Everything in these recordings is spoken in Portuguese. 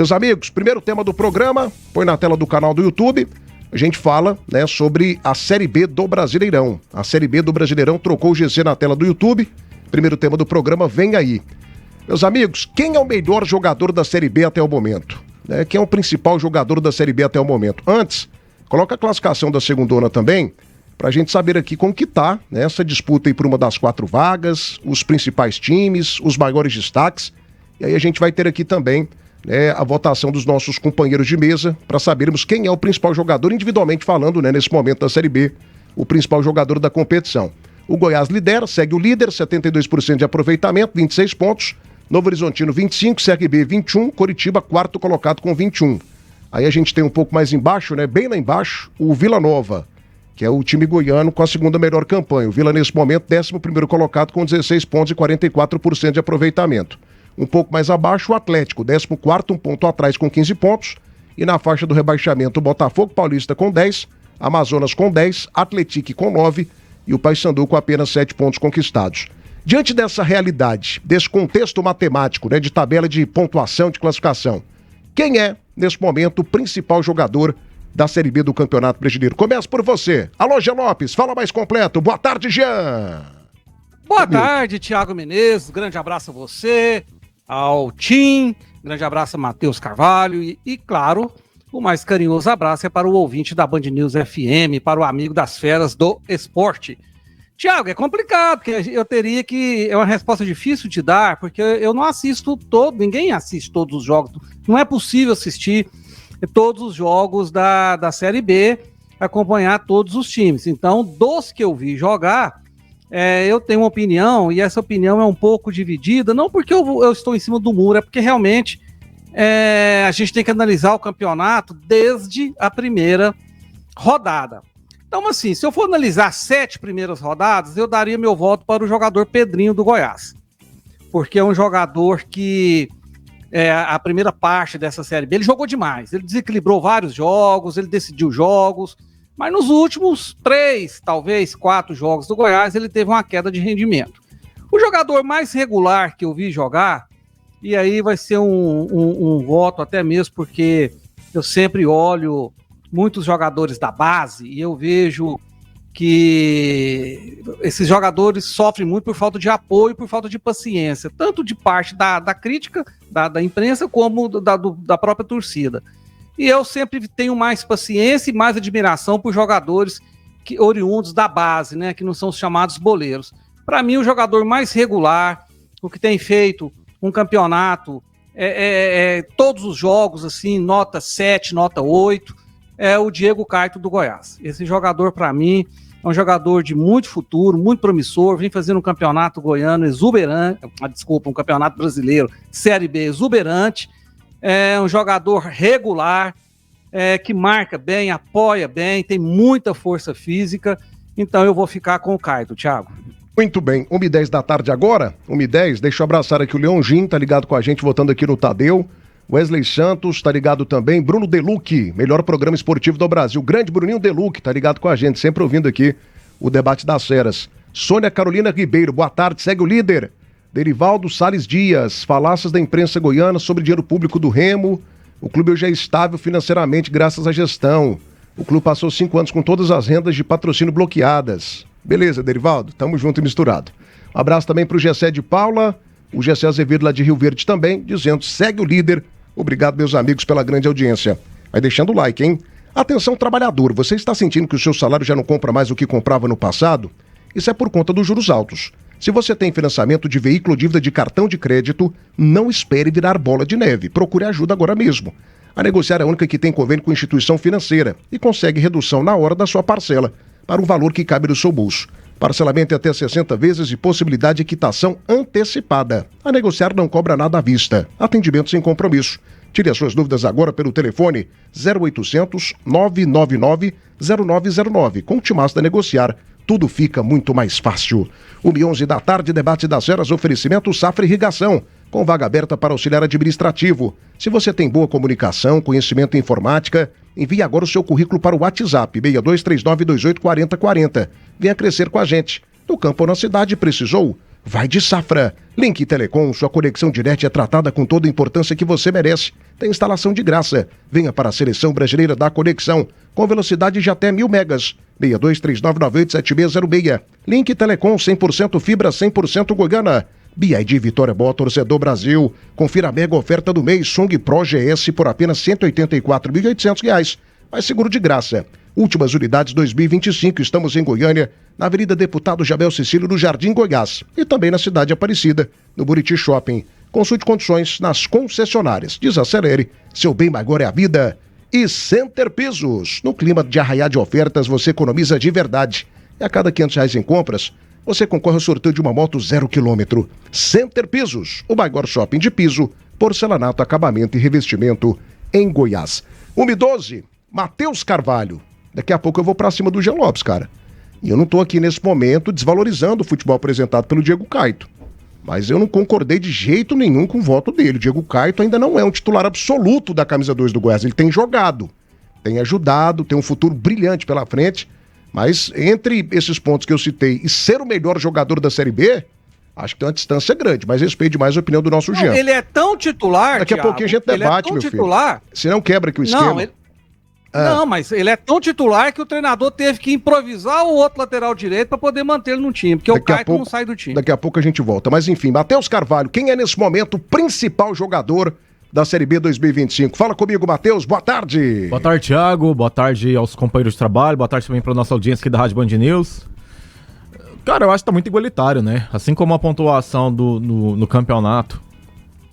Meus amigos, primeiro tema do programa, põe na tela do canal do YouTube, a gente fala, né, sobre a Série B do Brasileirão. A Série B do Brasileirão trocou o GC na tela do YouTube, primeiro tema do programa, vem aí. Meus amigos, quem é o melhor jogador da Série B até o momento? Quem é o principal jogador da Série B até o momento? Antes, coloca a classificação da segundona também, pra gente saber aqui como que tá, né, essa disputa aí por uma das 4 vagas, os principais times, os maiores destaques, e aí a gente vai ter aqui também a votação dos nossos companheiros de mesa para sabermos quem é o principal jogador, individualmente falando, né, nesse momento da Série B, o principal jogador da competição. O Goiás lidera, segue o líder, 72% de aproveitamento, 26 pontos. Novo Horizontino, 25, CRB, 21, Coritiba, quarto colocado com 21. Aí a gente tem um pouco mais embaixo, né, bem lá embaixo, o Vila Nova, que é o time goiano com a segunda melhor campanha. O Vila, nesse momento, 11º colocado com 16 pontos e 44% de aproveitamento. Um pouco mais abaixo, o Atlético, 14º, um ponto atrás com 15 pontos. E na faixa do rebaixamento, o Botafogo Paulista com 10, Amazonas com 10, Atlético com 9 e o Paysandu com apenas 7 pontos conquistados. Diante dessa realidade, desse contexto matemático, né, de tabela de pontuação, de classificação, quem é, nesse momento, o principal jogador da Série B do Campeonato Brasileiro? Começa por você. Alô, Jean Lopes, fala mais completo. Boa tarde, Jean. Boa tarde, Thiago Menezes. Grande abraço a você, ao Tim, grande abraço a Matheus Carvalho e, claro, o mais carinhoso abraço é para o ouvinte da Band News FM, para o amigo das feras do esporte. Thiago, é complicado, porque eu teria que... É uma resposta difícil de dar, porque eu não assisto ninguém assiste todos os jogos, não é possível assistir todos os jogos da Série B, acompanhar todos os times. Então, dos que eu vi jogar... eu tenho uma opinião, e essa opinião é um pouco dividida, não porque eu estou em cima do muro, é porque realmente a gente tem que analisar o campeonato desde a primeira rodada. Então, assim, se eu for analisar as 7 primeiras rodadas, eu daria meu voto para o jogador Pedrinho do Goiás, porque é um jogador que a primeira parte dessa Série B, ele jogou demais, ele desequilibrou vários jogos, ele decidiu jogos, mas nos últimos 3, talvez 4 jogos do Goiás, ele teve uma queda de rendimento. O jogador mais regular que eu vi jogar, e aí vai ser um voto até mesmo, porque eu sempre olho muitos jogadores da base e eu vejo que esses jogadores sofrem muito por falta de apoio, por falta de paciência, tanto de parte da crítica, da imprensa, como da própria torcida. E eu sempre tenho mais paciência e mais admiração por jogadores oriundos da base, né, que não são os chamados boleiros. Para mim, o jogador mais regular, o que tem feito um campeonato, todos os jogos, assim, nota 7, nota 8, é o Diego Caetto do Goiás. Esse jogador, para mim, é um jogador de muito futuro, muito promissor, vem fazendo um campeonato goiano exuberante, um campeonato brasileiro, Série B exuberante, é um jogador regular, que marca bem, apoia bem, tem muita força física, então eu vou ficar com o Caetto, Thiago. Muito bem, 1h10 da tarde agora, 1h10, deixa eu abraçar aqui o Leonjin, tá ligado com a gente, votando aqui no Tadeu, Wesley Santos, tá ligado também, Bruno Deluque, melhor programa esportivo do Brasil, grande Bruninho Deluque, tá ligado com a gente, sempre ouvindo aqui o debate das feras. Sônia Carolina Ribeiro, boa tarde, segue o líder. Derivaldo Salles Dias, falácias da imprensa goiana sobre dinheiro público do Remo. O clube hoje é estável financeiramente graças à gestão. O clube passou 5 anos com todas as rendas de patrocínio bloqueadas. Beleza, Derivaldo, tamo junto e misturado. Um abraço também pro Gessé de Paula, o Gessé Azevedo lá de Rio Verde também, dizendo, segue o líder. Obrigado, meus amigos, pela grande audiência. Vai deixando o like, hein? Atenção, trabalhador, você está sentindo que o seu salário já não compra mais o que comprava no passado? Isso é por conta dos juros altos. Se você tem financiamento de veículo ou dívida de cartão de crédito, não espere virar bola de neve. Procure ajuda agora mesmo. A Negociar é a única que tem convênio com instituição financeira e consegue redução na hora da sua parcela, para um valor que cabe no seu bolso. Parcelamento é até 60 vezes e possibilidade de quitação antecipada. A Negociar não cobra nada à vista. Atendimento sem compromisso. Tire as suas dúvidas agora pelo telefone 0800 999 0909. Com o Timaço da Negociar, tudo fica muito mais fácil. 1h11 da tarde, debate das feras, oferecimento Safra Irrigação, com vaga aberta para auxiliar administrativo. Se você tem boa comunicação, conhecimento em informática, envie agora o seu currículo para o WhatsApp 6239284040. Venha crescer com a gente. No campo ou na cidade, precisou? vai de safra. Link Telecom, sua conexão direta é tratada com toda a importância que você merece. Tem instalação de graça. Venha para a Seleção Brasileira da Conexão, com velocidade de até 1000 megas. 6239987606. Link Telecom, 100% fibra, 100% Goiânia. BID Vitória Boa, torcedor Brasil. Confira a mega oferta do mês Song Pro GS por apenas R$ 184.800. Mais seguro de graça. Últimas unidades 2025. Estamos em Goiânia, na Avenida Deputado Jabel Cecílio, no Jardim Goiás. E também na cidade Aparecida, no Buriti Shopping. Consulte condições nas concessionárias. Desacelere, seu bem agora é a vida. E Center Pisos. No clima de arraiar de ofertas, você economiza de verdade. E a cada R$500 em compras, você concorre ao sorteio de uma moto 0 km. Center Pisos, o maior shopping de piso, porcelanato, acabamento e revestimento em Goiás. 1:12, Matheus Carvalho. Daqui a pouco eu vou pra cima do Jean Lopes, cara. E eu não tô aqui nesse momento desvalorizando o futebol apresentado pelo Diego Caito. Mas eu não concordei de jeito nenhum com o voto dele. O Diego Caito ainda não é um titular absoluto da camisa 2 do Goiás. Ele tem jogado, tem ajudado, tem um futuro brilhante pela frente. Mas entre esses pontos que eu citei e ser o melhor jogador da Série B, acho que tem uma distância grande. Mas respeito demais a opinião do nosso Jean. Ele é tão titular, daqui a pouquinho a gente debate, meu titular, filho. Se não quebra aqui o esquema. Não, mas ele é tão titular que o treinador teve que improvisar o outro lateral direito para poder mantê-lo no time, porque o Caito não sai do time. Daqui a pouco a gente volta. Mas enfim, Matheus Carvalho, quem é nesse momento o principal jogador da Série B 2025? Fala comigo, Matheus, boa tarde. Boa tarde, Thiago, boa tarde aos companheiros de trabalho, boa tarde também para nossa audiência aqui da Rádio Band News. Cara, eu acho que tá muito igualitário, né? Assim como a pontuação no campeonato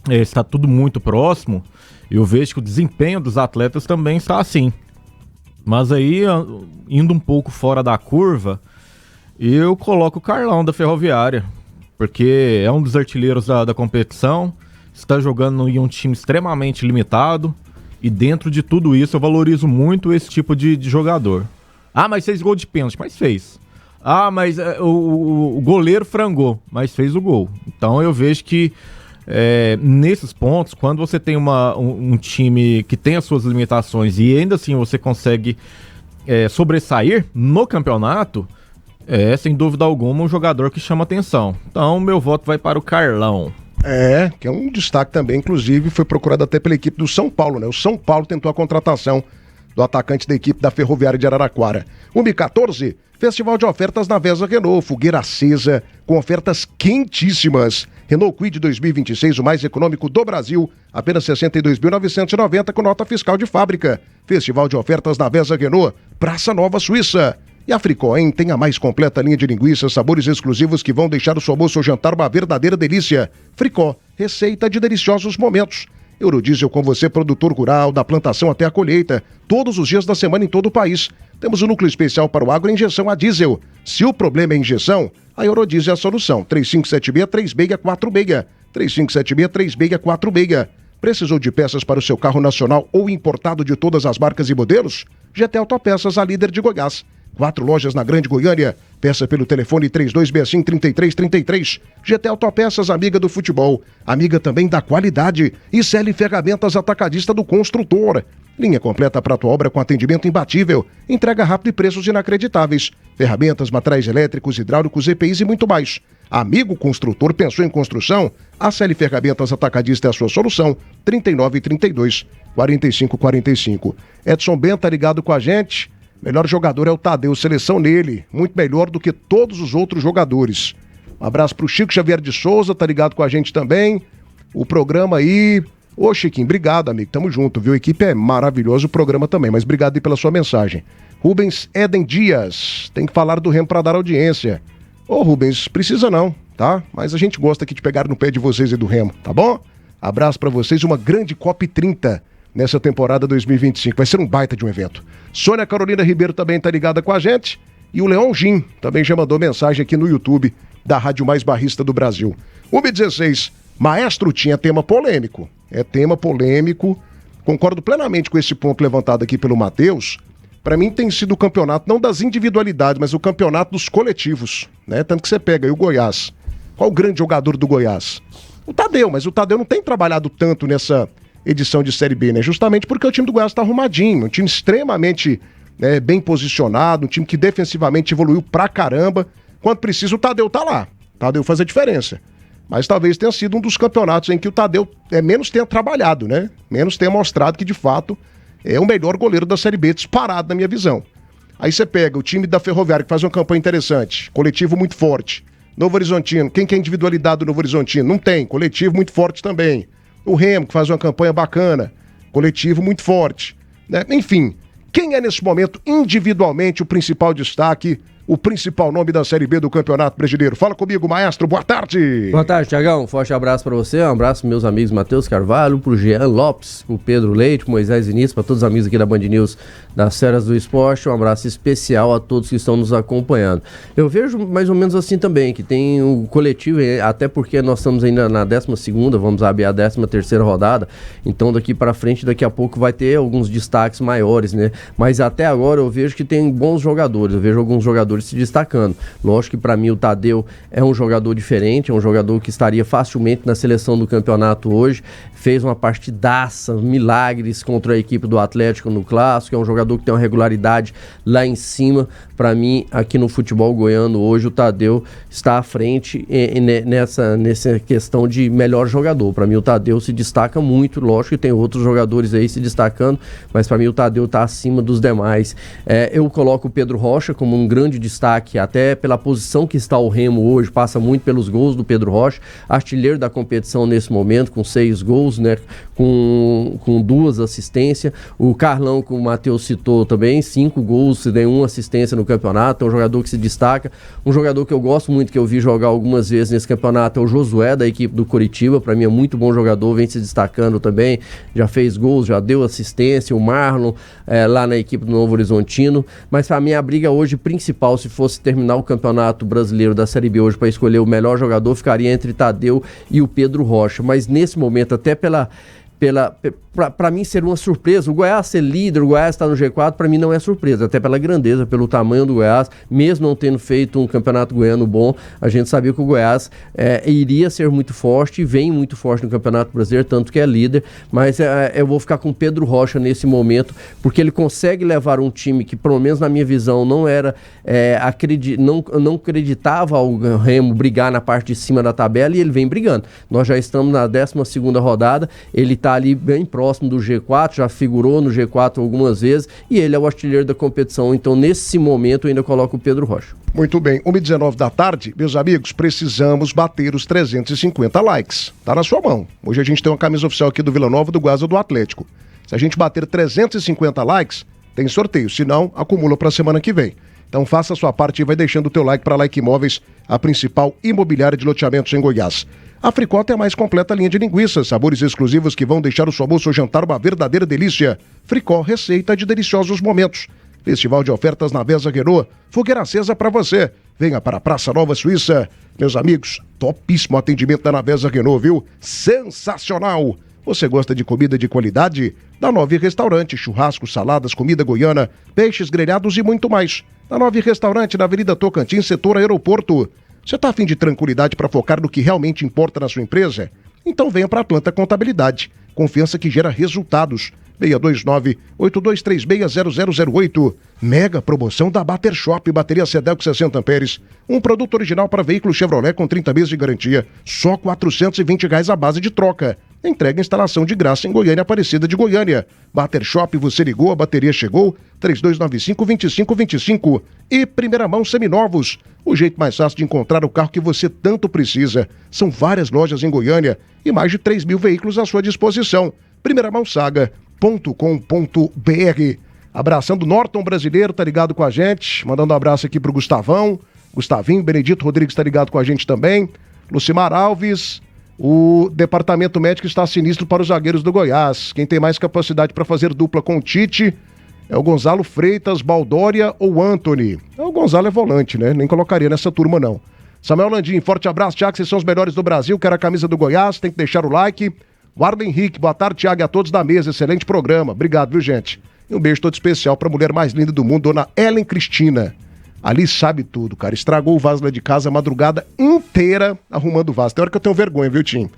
está tudo muito próximo, eu vejo que o desempenho dos atletas também está assim. Mas aí, indo um pouco fora da curva, eu coloco o Carlão da Ferroviária, porque é um dos artilheiros da competição, está jogando em um time extremamente limitado, e dentro de tudo isso eu valorizo muito esse tipo de jogador. Ah, mas fez gol de pênalti, mas fez. Ah, mas o goleiro frangou, mas fez o gol. Então eu vejo que nesses pontos, quando você tem um time que tem as suas limitações e ainda assim você consegue sobressair no campeonato, sem dúvida alguma um jogador que chama atenção. Então meu voto vai para o Carlão. Que é um destaque também, inclusive foi procurado até pela equipe do São Paulo, né? O São Paulo tentou a contratação do atacante da equipe da Ferroviária de Araraquara. 1:14, Festival de ofertas na Vesa Renault, fogueira acesa, com ofertas quentíssimas. Renault Kwid 2026, o mais econômico do Brasil, apenas R$ 62.990 com nota fiscal de fábrica. Festival de ofertas na Vesa Renault, Praça Nova Suíça. E a Fricó, hein? Tem a mais completa linha de linguiças, sabores exclusivos que vão deixar o seu almoço ou jantar uma verdadeira delícia. Fricó, receita de deliciosos momentos. Eurodiesel com você, produtor rural, da plantação até a colheita, todos os dias da semana em todo o país. Temos um núcleo especial para o agro, injeção a diesel. Se o problema é injeção, a Eurodiesel é a solução. 3576-3646. 3576-3646. Precisou de peças para o seu carro nacional ou importado de todas as marcas e modelos? GT Autopeças, a líder de Goiás. 4 lojas na Grande Goiânia. Peça pelo telefone 3265-3333. GT Autopeças, amiga do futebol. Amiga também da qualidade. E CL Ferramentas, atacadista do construtor. Linha completa para tua obra com atendimento imbatível. Entrega rápido e preços inacreditáveis. Ferramentas, materiais elétricos, hidráulicos, EPIs e muito mais. Amigo construtor, pensou em construção? A CL Ferramentas Atacadista é a sua solução. 3932-4545. Edson Bento tá ligado com a gente. Melhor jogador é o Tadeu, seleção nele, muito melhor do que todos os outros jogadores. Um abraço pro Chico Xavier de Souza, tá ligado com a gente também. O programa aí... Ô Chiquinho, obrigado amigo, tamo junto, viu? A equipe é maravilhosa, o programa também, mas obrigado aí pela sua mensagem. Rubens Eden Dias, tem que falar do Remo pra dar audiência. Ô Rubens, precisa não, tá? Mas a gente gosta aqui de pegar no pé de vocês e do Remo, tá bom? Abraço pra vocês, uma grande Copa 30 nessa temporada 2025. Vai ser um baita de um evento. Sônia Carolina Ribeiro também tá ligada com a gente. E o Leon Gin também já mandou mensagem aqui no YouTube da Rádio Mais Barrista do Brasil. 1:16. Maestro, tinha tema polêmico. É tema polêmico. Concordo plenamente com esse ponto levantado aqui pelo Matheus. Para mim tem sido o campeonato, não das individualidades, mas o campeonato dos coletivos, né? Tanto que você pega aí o Goiás. Qual o grande jogador do Goiás? O Tadeu, mas o Tadeu não tem trabalhado tanto nessa edição de Série B, né? Justamente porque o time do Goiás tá arrumadinho, um time extremamente bem posicionado, um time que defensivamente evoluiu pra caramba. Quando precisa, o Tadeu tá lá. Tadeu faz a diferença. Mas talvez tenha sido um dos campeonatos em que o Tadeu menos tenha trabalhado, né? Menos tenha mostrado que, de fato, é o melhor goleiro da Série B, disparado na minha visão. Aí você pega o time da Ferroviária, que faz uma campanha interessante, coletivo muito forte. Novo Horizontino, quem que é a individualidade do Novo Horizontino? Não tem, coletivo muito forte também. O Remo, que faz uma campanha bacana, coletivo muito forte. Né? Enfim, quem é nesse momento individualmente o principal destaque, o principal nome da Série B do Campeonato Brasileiro? Fala comigo, maestro, boa tarde. Boa tarde, Thiagão, um forte abraço pra você, um abraço pros meus amigos Matheus Carvalho, pro Jean Lopes, pro Pedro Leite, pro Moisés Vinícius, pra todos os amigos aqui da Band News das Feras do Esporte, um abraço especial a todos que estão nos acompanhando. Eu vejo mais ou menos assim também, que tem o coletivo, até porque nós estamos ainda na 12ª, vamos abrir a 13ª rodada, então daqui pra frente, daqui a pouco vai ter alguns destaques maiores, né? Mas até agora eu vejo que tem bons jogadores, eu vejo alguns jogadores se destacando. Lógico que para mim o Tadeu é um jogador diferente, é um jogador que estaria facilmente na seleção do campeonato hoje, fez uma partidaça, milagres contra a equipe do Atlético no Clássico, é um jogador que tem uma regularidade lá em cima. Para mim, aqui no futebol goiano hoje, o Tadeu está à frente nessa questão de melhor jogador. Para mim o Tadeu se destaca muito, lógico que tem outros jogadores aí se destacando, mas para mim o Tadeu está acima dos demais. Eu coloco o Pedro Rocha como um grande destaque, até pela posição que está o Remo hoje, passa muito pelos gols do Pedro Rocha, artilheiro da competição nesse momento, com 6 gols, né, com 2 assistências. O Carlão, que o Matheus citou também, 5 gols, nenhuma assistência no campeonato, é um jogador que se destaca. Um jogador que eu gosto muito, que eu vi jogar algumas vezes nesse campeonato, é o Josué, da equipe do Coritiba. Para mim é muito bom jogador, vem se destacando também, já fez gols, já deu assistência. O Marlon, lá na equipe do Novo Horizontino. Mas para mim a briga hoje principal, se fosse terminar o Campeonato Brasileiro da Série B hoje para escolher o melhor jogador, ficaria entre Tadeu e o Pedro Rocha. Mas nesse momento, até para mim ser uma surpresa, o Goiás ser líder, o Goiás estar no G4, para mim não é surpresa, até pela grandeza, pelo tamanho do Goiás, mesmo não tendo feito um campeonato goiano bom, a gente sabia que o Goiás iria ser muito forte, e vem muito forte no Campeonato Brasileiro, tanto que é líder, mas eu vou ficar com o Pedro Rocha nesse momento, porque ele consegue levar um time que, pelo menos na minha visão, não era, não acreditava ao Remo brigar na parte de cima da tabela, e ele vem brigando. Nós já estamos na 12ª rodada, ele está ali bem próximo do G4, já figurou no G4 algumas vezes, e ele é o artilheiro da competição. Então nesse momento eu ainda coloco o Pedro Rocha. Muito bem, 1h19 da tarde, meus amigos, precisamos bater os 350 likes, tá na sua mão. Hoje a gente tem uma camisa oficial aqui do Vila Nova, do Guasa, do Atlético. Se a gente bater 350 likes, tem sorteio, se não, acumula para a semana que vem. Então faça a sua parte e vai deixando o teu like para Like Imóveis, a principal imobiliária de loteamentos em Goiás. A Fricó tem a mais completa linha de linguiças, sabores exclusivos que vão deixar o seu almoço ou jantar uma verdadeira delícia. Fricó, receita de deliciosos momentos. Festival de ofertas na Vesa Renault, fogueira acesa para você. Venha para a Praça Nova Suíça. Meus amigos, topíssimo atendimento da Navesa Renault, viu? Sensacional! Você gosta de comida de qualidade? Da Nove Restaurante, churrasco, saladas, comida goiana, peixes grelhados e muito mais. Da Nove Restaurante, na Avenida Tocantins, setor aeroporto. Você está a fim de tranquilidade para focar no que realmente importa na sua empresa? Então venha para a Atlanta Contabilidade. Confiança que gera resultados. 629-8236-0008. Mega promoção da Bater Shop, bateria Cedelco 60 amperes. Um produto original para veículo Chevrolet com 30 meses de garantia. Só R$ 420 a base de troca. Entrega e instalação de graça em Goiânia, Aparecida de Goiânia. Bater Shop, você ligou, a bateria chegou. 3295-2525. E primeira mão seminovos. O jeito mais fácil de encontrar o carro que você tanto precisa. São várias lojas em Goiânia e mais de 3 mil veículos à sua disposição. primeiramãosaga.com.br. Abraçando o Norton brasileiro, tá ligado com a gente. Mandando um abraço aqui pro Gustavinho, Benedito Rodrigues tá ligado com a gente também. Lucimar Alves, o departamento médico está sinistro para os zagueiros do Goiás. Quem tem mais capacidade para fazer dupla com o Tite é o Gonzalo Freitas, Baldória ou Anthony. O Gonzalo é volante, né? Nem colocaria nessa turma, não. Samuel Landim, forte abraço, Thiago, vocês são os melhores do Brasil, quero a camisa do Goiás, tem que deixar o like. O Arlen Henrique, boa tarde, Thiago, e a todos da mesa, excelente programa. Obrigado, viu, gente? E um beijo todo especial para a mulher mais linda do mundo, dona Ellen Cristina. Ali sabe tudo, cara. Estragou o vaso lá de casa a madrugada inteira arrumando o vaso. Tem hora que eu tenho vergonha, viu, Tim?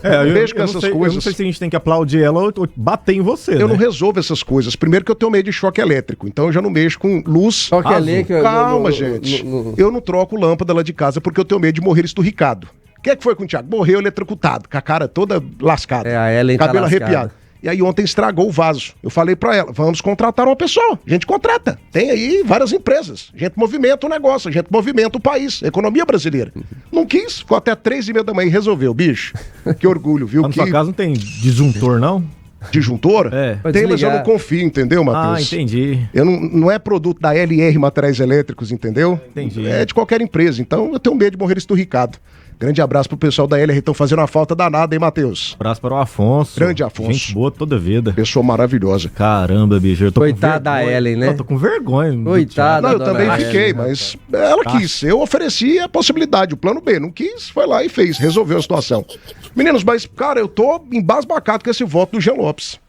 Eu não sei se a gente tem que aplaudir ela ou bater em você, Eu não resolvo essas coisas. Primeiro que eu tenho medo de choque elétrico, então eu já não mexo com luz. Choque elétrico. Calma, gente. Eu não troco lâmpada lá de casa porque eu tenho medo de morrer esturricado. O que é que foi com o Thiago? Morreu eletrocutado, com a cara toda lascada. A Ellen cabelo tá arrepiado. E aí ontem estragou o vaso. Eu falei pra ela, vamos contratar uma pessoa. A gente contrata. Tem aí várias empresas. A gente movimenta o negócio, a gente movimenta o país, a economia brasileira. Não quis, ficou até 3h30 da manhã e resolveu, bicho. Que orgulho, viu? Na sua casa não tem disjuntor, não? Disjuntor? Tem, mas eu não confio, entendeu, Matheus? Entendi. Não é produto da LR Materiais Elétricos, entendeu? Entendi. É de qualquer empresa. Então eu tenho medo de morrer esturricado. Grande abraço pro pessoal da LR, estão fazendo uma falta danada, hein, Matheus? Abraço para o Afonso. Grande Afonso. Gente boa toda a vida. Pessoa maravilhosa. Caramba, bicho, eu tô Coitada da Ellen, né? Eu tô com vergonha. Coitada. Não, eu também fiquei, mas ela quis. Eu ofereci a possibilidade, o plano B. Não quis, foi lá e fez, resolveu a situação. Meninos, mas, cara, eu tô embasbacado com esse voto do Jean Lopes.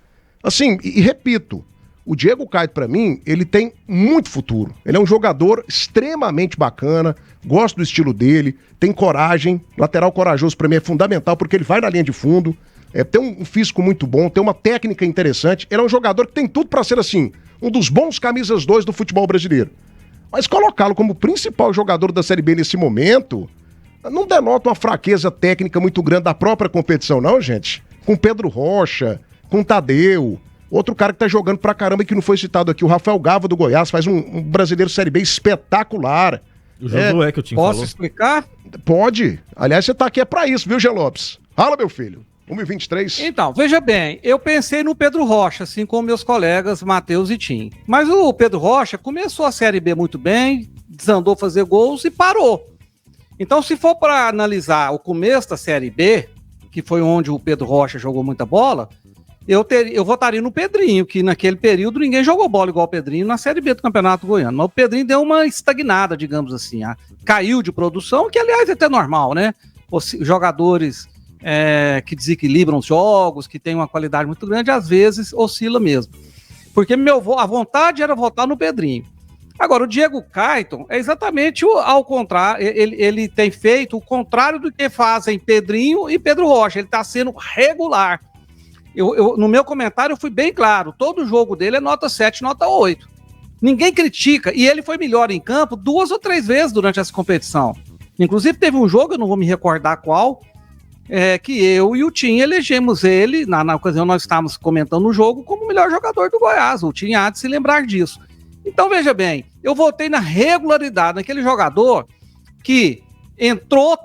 Assim, e repito, o Diego Caetano, pra mim, ele tem muito futuro. Ele é um jogador extremamente bacana, gosto do estilo dele, tem coragem, lateral corajoso pra mim é fundamental, porque ele vai na linha de fundo, tem um físico muito bom, tem uma técnica interessante, ele é um jogador que tem tudo pra ser, assim, um dos bons camisas 2 do futebol brasileiro. Mas colocá-lo como principal jogador da Série B nesse momento, não denota uma fraqueza técnica muito grande da própria competição, não, gente? Com Pedro Rocha, com Tadeu, outro cara que tá jogando pra caramba e que não foi citado aqui, o Rafael Gava do Goiás, faz um brasileiro Série B espetacular. O Josué que eu tinha falado. Posso explicar? Pode. Aliás, você tá aqui pra isso, viu, Jean Lopes? Fala, meu filho. 1h23. Então, veja bem, eu pensei no Pedro Rocha, assim como meus colegas Matheus e Tim. Mas o Pedro Rocha começou a Série B muito bem, desandou fazer gols e parou. Então, se for para analisar o começo da Série B, que foi onde o Pedro Rocha jogou muita bola, eu votaria no Pedrinho, que naquele período ninguém jogou bola igual o Pedrinho na Série B do Campeonato Goiano. Mas o Pedrinho deu uma estagnada, digamos assim. Caiu de produção, que aliás é até normal, né? Os jogadores que desequilibram os jogos, que tem uma qualidade muito grande, às vezes oscila mesmo. Porque a vontade era votar no Pedrinho. Agora, o Diego Caetano é exatamente ao contrário, ele tem feito o contrário do que fazem Pedrinho e Pedro Rocha, ele está sendo regular. No meu comentário eu fui bem claro, todo jogo dele é nota 7, nota 8. Ninguém critica, e ele foi melhor em campo 2 ou 3 vezes durante essa competição. Inclusive teve um jogo, eu não vou me recordar qual, que eu e o Tim elegemos ele, na ocasião nós estávamos comentando o jogo, como o melhor jogador do Goiás. O Tim há de se lembrar disso. Então veja bem, eu votei na regularidade, naquele jogador que entrou,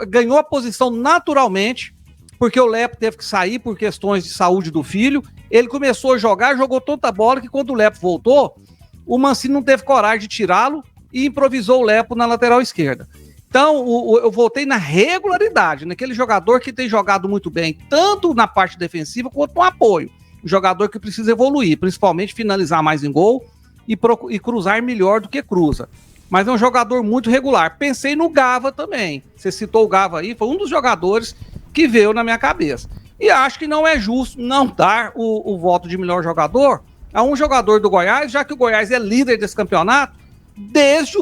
ganhou a posição naturalmente, porque o Lepo teve que sair por questões de saúde do filho. Ele começou a jogar, jogou tanta bola que quando o Lepo voltou, o Mancini não teve coragem de tirá-lo e improvisou o Lepo na lateral esquerda. Então, eu voltei na regularidade, naquele jogador que tem jogado muito bem, tanto na parte defensiva quanto no apoio. Um jogador que precisa evoluir, principalmente finalizar mais em gol e cruzar melhor do que cruza. Mas é um jogador muito regular. Pensei no Gava também. Você citou o Gava aí, foi um dos jogadores que veio na minha cabeça. E acho que não é justo não dar o voto de melhor jogador a um jogador do Goiás, já que o Goiás é líder desse campeonato desde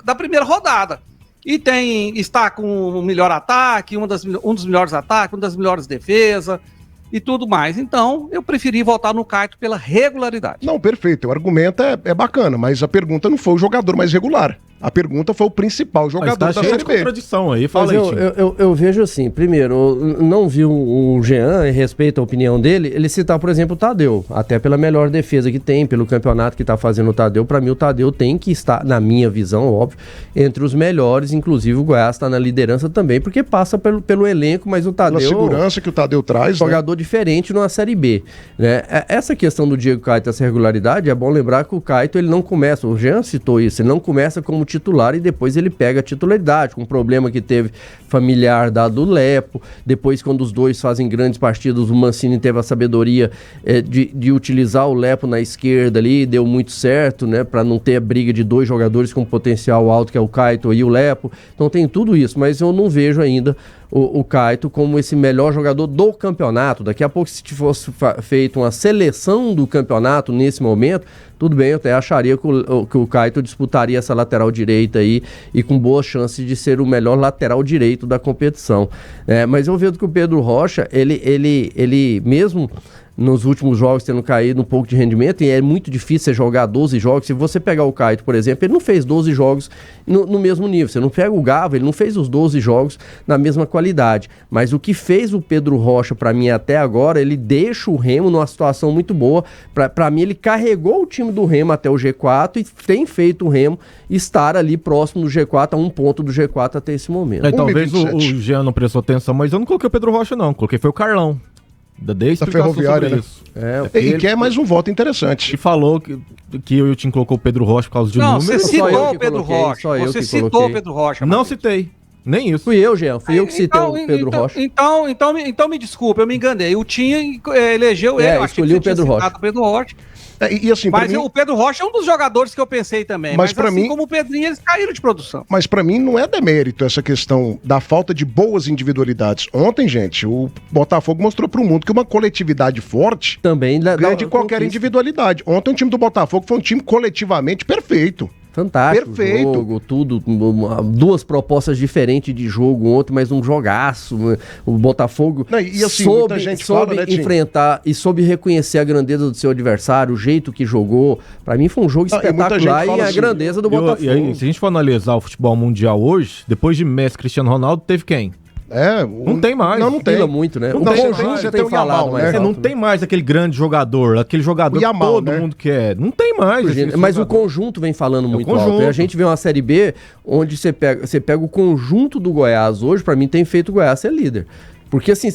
da primeira rodada. E está com o melhor ataque, um dos melhores ataques, uma das melhores defesas e tudo mais. Então, eu preferi votar no Caetano pela regularidade. Não, perfeito. O argumento é bacana, mas a pergunta não foi o jogador mais regular. A pergunta foi o principal jogador da Série B. Contradição aí, fala aí, eu vejo assim, primeiro, eu não vi o Jean, e respeito a opinião dele, ele citar, por exemplo, o Tadeu, até pela melhor defesa que tem, pelo campeonato que tá fazendo o Tadeu. Pra mim, o Tadeu tem que estar, na minha visão, óbvio, entre os melhores, inclusive o Goiás tá na liderança também, porque passa pelo elenco, mas o Tadeu... Pela segurança que o Tadeu traz, jogador diferente numa Série B, né? Essa questão do Diego Caetano, essa regularidade, é bom lembrar que o Caetano, ele não começa, o Jean citou isso, ele não começa como titular e depois ele pega a titularidade, com um problema que teve familiar dado do Lepo. Depois, quando os dois fazem grandes partidas, o Mancini teve a sabedoria de utilizar o Lepo na esquerda ali, deu muito certo, né, para não ter a briga de dois jogadores com potencial alto, que é o Caetano e o Lepo. Então tem tudo isso, mas eu não vejo ainda o Caito como esse melhor jogador do campeonato. Daqui a pouco, se fosse feita uma seleção do campeonato nesse momento, tudo bem, eu até acharia que o Caito disputaria essa lateral direita aí e com boas chances de ser o melhor lateral direito da competição. Mas eu vejo que o Pedro Rocha, ele mesmo nos últimos jogos tendo caído um pouco de rendimento, e é muito difícil você jogar 12 jogos. Se você pegar o Caito, por exemplo, ele não fez 12 jogos no mesmo nível. Você não pega o Gava, ele não fez os 12 jogos na mesma qualidade. Mas o que fez o Pedro Rocha, para mim, até agora, ele deixa o Remo numa situação muito boa. Para mim, ele carregou o time do Remo até o G4 e tem feito o Remo estar ali próximo do G4, a um ponto do G4 até esse momento. Talvez o Jean não prestou atenção, mas eu não coloquei o Pedro Rocha, não. Coloquei foi o Carlão. Da Ferroviária, né? E que é mais um voto interessante. E falou que o Tim colocou o Pedro Rocha por causa de números. Você citou o Pedro Rocha. Você citou o Pedro Rocha. Não citei. Nem isso. Fui eu, Jean. Fui eu que citei o Pedro Rocha. Então me desculpa, eu me enganei. O Tim elegeu ele. Eu escolhi o Pedro Rocha. E assim, mas o Pedro Rocha é um dos jogadores que eu pensei também. Mas assim mim, como o Pedrinho, eles caíram de produção. Mas pra mim não é demérito essa questão da falta de boas individualidades. Ontem, gente, o Botafogo mostrou pro mundo que uma coletividade forte também ganha de qualquer individualidade. Ontem o time do Botafogo foi um time coletivamente perfeito. Fantástico. Perfeito. Jogo, tudo, duas propostas diferentes de jogo ontem, mas um jogaço. O Botafogo soube enfrentar e soube reconhecer a grandeza do seu adversário, o jeito que jogou. Pra mim foi um jogo espetacular e a grandeza do Botafogo. E aí, se a gente for analisar o futebol mundial hoje, depois de Messi, Cristiano Ronaldo, teve quem? Não tem mais. Não tem muito, né? Você tem o Yamal, né? Não tem mais aquele grande jogador, aquele jogador que todo mundo quer. Não tem mais. Mas o conjunto vem falando muito alto. E a gente vê uma Série B onde você pega o conjunto do Goiás hoje, pra mim tem feito o Goiás ser líder. Porque assim,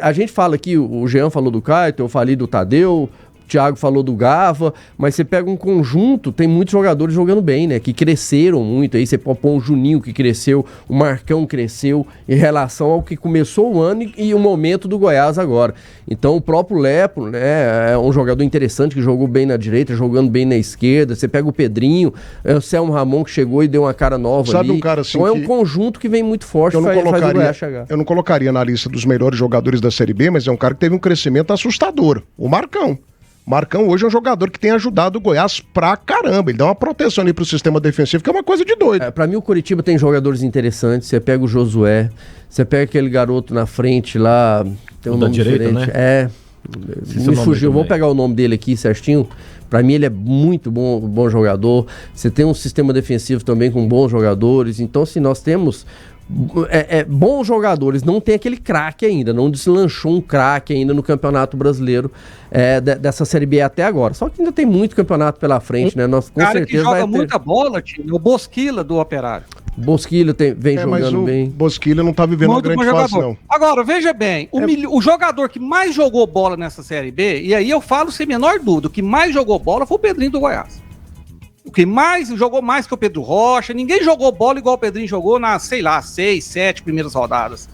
a gente fala aqui, o Jean falou do Caio, eu falei do Tadeu, Thiago falou do Gava, mas você pega um conjunto, tem muitos jogadores jogando bem, né? Que cresceram muito. Aí você pode pôr o Juninho que cresceu, o Marcão cresceu em relação ao que começou o ano e o momento do Goiás agora. Então o próprio Lepo, né? É um jogador interessante que jogou bem na direita, jogando bem na esquerda. Você pega o Pedrinho, o Selmo Ramon que chegou e deu uma cara nova. Sabe ali. Um cara assim então é um conjunto que vem muito forte para o Goiás chegar. Eu não colocaria na lista dos melhores jogadores da Série B, mas é um cara que teve um crescimento assustador. O Marcão. Marcão hoje é um jogador que tem ajudado o Goiás pra caramba. Ele dá uma proteção ali pro sistema defensivo, que é uma coisa de doido. Pra mim o Coritiba tem jogadores interessantes. Você pega o Josué, você pega aquele garoto na frente lá, tem um nome direita, diferente. Né? Me fugiu. Vou pegar o nome dele aqui certinho. Pra mim ele é muito bom jogador. Você tem um sistema defensivo também com bons jogadores. Então, assim, nós temos bons jogadores, não tem aquele craque ainda, não deslanchou um craque ainda no Campeonato Brasileiro dessa Série B até agora. Só que ainda tem muito campeonato pela frente, né? Nós com certeza que joga muita bola, tio, o Bosquila do Operário. Bosquilha vem jogando bem. Bosquilha não tá vivendo uma grande fase, não. Agora, veja bem, o jogador que mais jogou bola nessa Série B, e aí eu falo sem menor dúvida, o que mais jogou bola foi o Pedrinho do Goiás. O que mais jogou mais que o Pedro Rocha. Ninguém jogou bola igual o Pedrinho jogou nas, 6, 7 primeiras rodadas.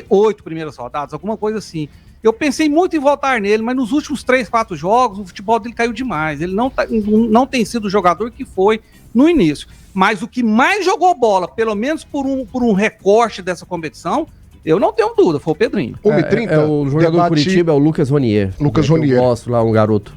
8 primeiras rodadas, alguma coisa assim. Eu pensei muito em votar nele, mas nos últimos 3, 4 jogos, o futebol dele caiu demais. Ele não tem sido o jogador que foi no início. Mas o que mais jogou bola, pelo menos por um recorte dessa competição, eu não tenho dúvida, foi o Pedrinho. 1h30. O jogador do Curitiba é o Lucas Ronier. Lucas Ronier. Eu gosto lá, um garoto.